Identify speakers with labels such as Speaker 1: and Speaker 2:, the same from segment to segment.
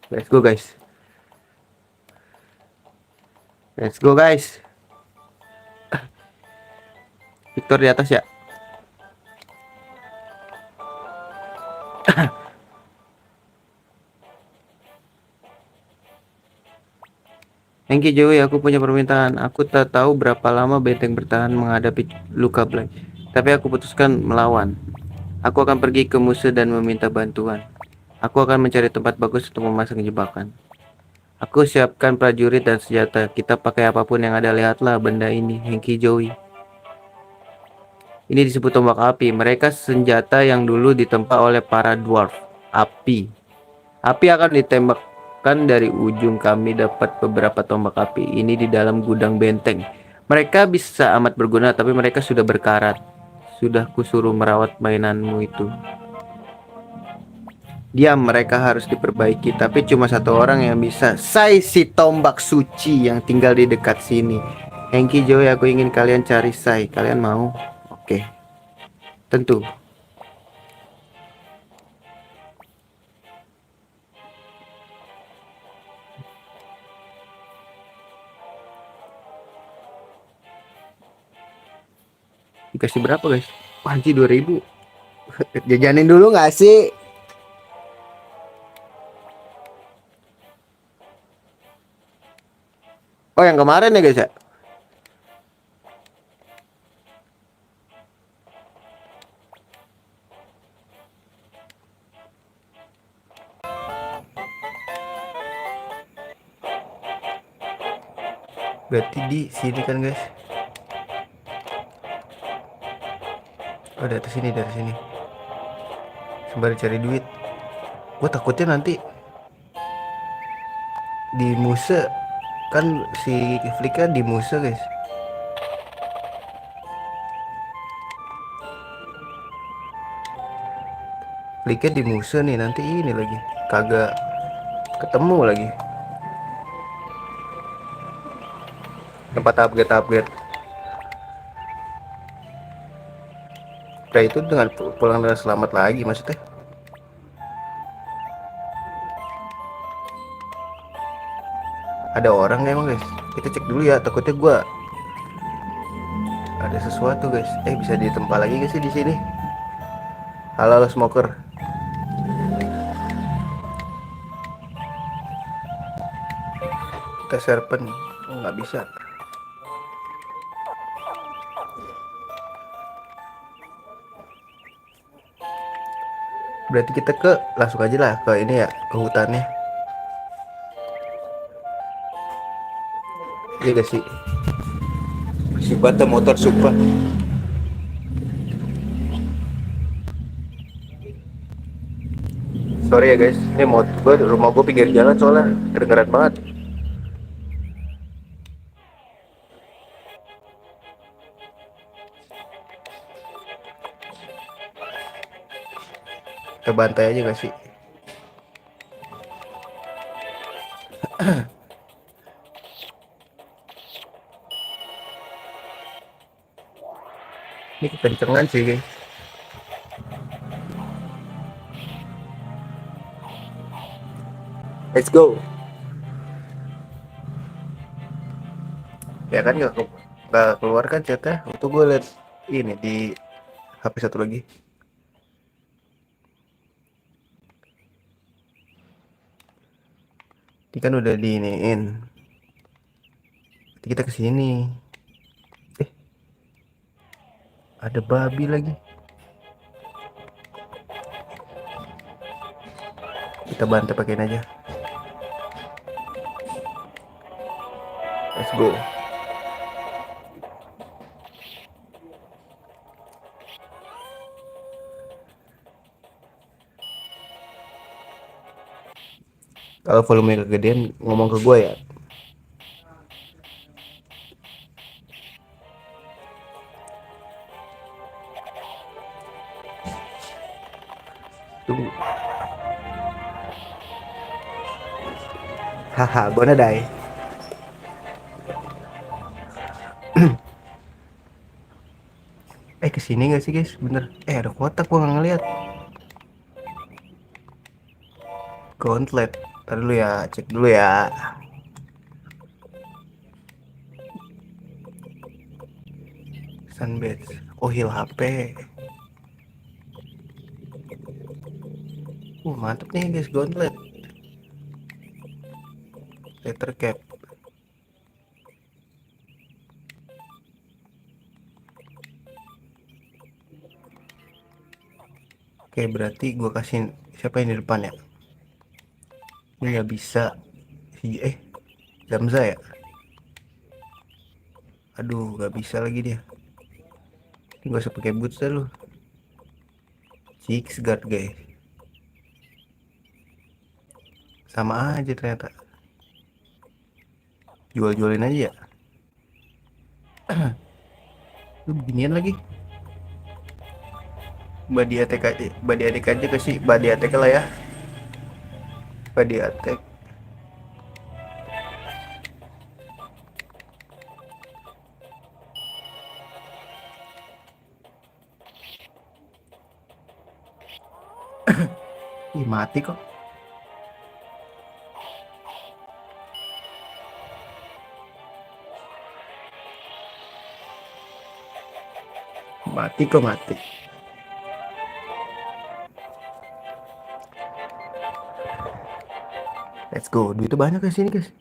Speaker 1: Let's go guys. Let's go guys. Victor di atas ya. Thank you Joey, aku punya permintaan. Aku tak tahu berapa lama benteng bertahan menghadapi luka Blay, tapi aku putuskan melawan. Aku akan pergi ke musuh dan meminta bantuan. Aku akan mencari tempat bagus untuk memasang jebakan. Aku siapkan prajurit dan senjata. Kita pakai apapun yang ada. Lihatlah benda ini, Hengki Joey. Ini disebut tombak api. Mereka senjata yang dulu ditempa oleh para dwarf. Api. Api akan ditembakkan dari ujung. Kami dapat beberapa tombak api ini di dalam gudang benteng. Mereka bisa amat berguna, tapi mereka sudah berkarat. Sudah kusuruh merawat mainanmu itu. Diam, mereka harus diperbaiki. Tapi cuma satu orang yang bisa. Sai si tombak suci yang tinggal di dekat sini. Hengki Joy, aku ingin kalian cari Sai. Kalian mau? Oke, tentu. Dikasih berapa guys? Panci 2000. Jajanin dulu gak sih? Oh yang kemarin ya guys ya? Berarti di sini kan guys. Oh dari sini, dari sini. Sembari cari duit. Gue takutnya nanti di Muse. Kan si Flicknya di Muse guys. Flicknya di Muse nih, nanti ini lagi kagak ketemu lagi tempat upgrade. Nah itu dengan pulang dengan selamat lagi maksudnya. Ada orang nggak emang guys? Kita cek dulu ya, takutnya gua ada sesuatu guys. Bisa ditempa lagi guys sih di sini. Halo, halo smoker. Kita serpent. Oh, nggak bisa. Berarti kita langsung aja lah ke ini ya, ke hutannya. Iya gak sih? Si bata motor Supra. Sorry ya guys, ini rumah gue pinggir jalan soalnya kedengeran banget. Kita bantai aja gak sih? Ini kekencengan sih guys. Let's go. Ya kan nggak keluar kan chatnya. Untuk gue liat ini di HP satu lagi. Ini kan udah diiniin. Kita kesini. Ada babi lagi. Kita bantai pakein aja. Let's go. Kalau volume kegedean ngomong ke gue ya. Tunggu. Haha, gonna die. Kesini gak sih guys? Bener. Ada kotak gua nggak ngeliat. Gauntlet. Ntar dulu ya, cek dulu ya. Sunbeds. Oh, heal HP. Mantep nih guys, gauntlet. Letter cap. Oke, berarti gue kasih siapa yang di depan ya? Ini nggak bisa. Zamza ya? Aduh, nggak bisa lagi dia. Ini gak usah pakai boots dah lu. Six guard guys. Sama aja ternyata. Jual-jualin aja ya. Lu beginian lagi. Body attack aja, body attack aja kasih body attack lah ya. Body attack. Ih, mati kok. Mati kok mati. Let's go. Duitnya banyak ya sini guys.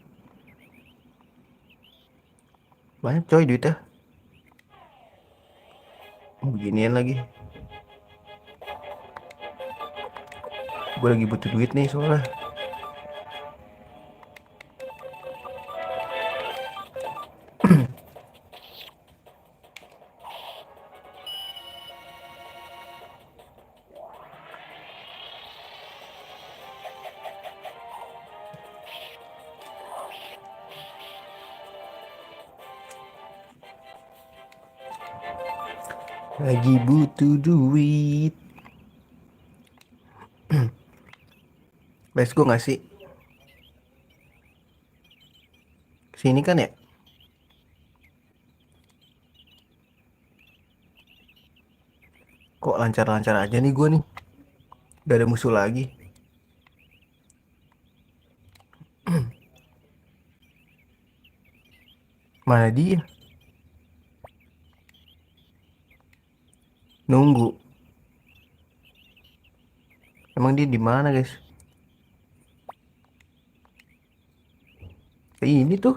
Speaker 1: Banyak coy duitnya. Beginian lagi. Gue lagi butuh duit nih soalnya. Lagi butuh duit. Let's go gak sih? Sini kan ya? Kok lancar-lancar aja nih gue nih. Gak ada musuh lagi. Mana dia? Nunggu. Emang dia di mana guys? Ini tuh.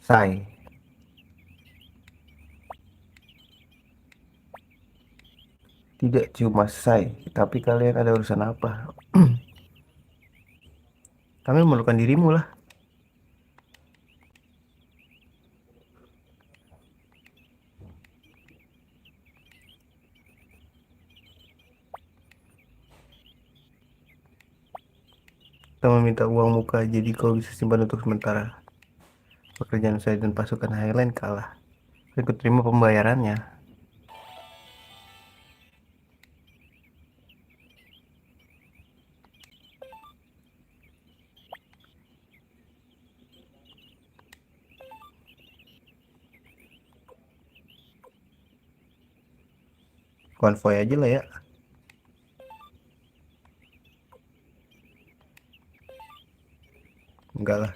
Speaker 1: Say. Tidak cuma say, tapi kalian ada urusan apa? Kami memerlukan dirimu lah. Kita meminta uang muka, jadi kau bisa simpan untuk sementara. Pekerjaan saya dan pasukan Highland kalah. Ikut terima pembayarannya. Konvoy aja lah ya. Enggak lah.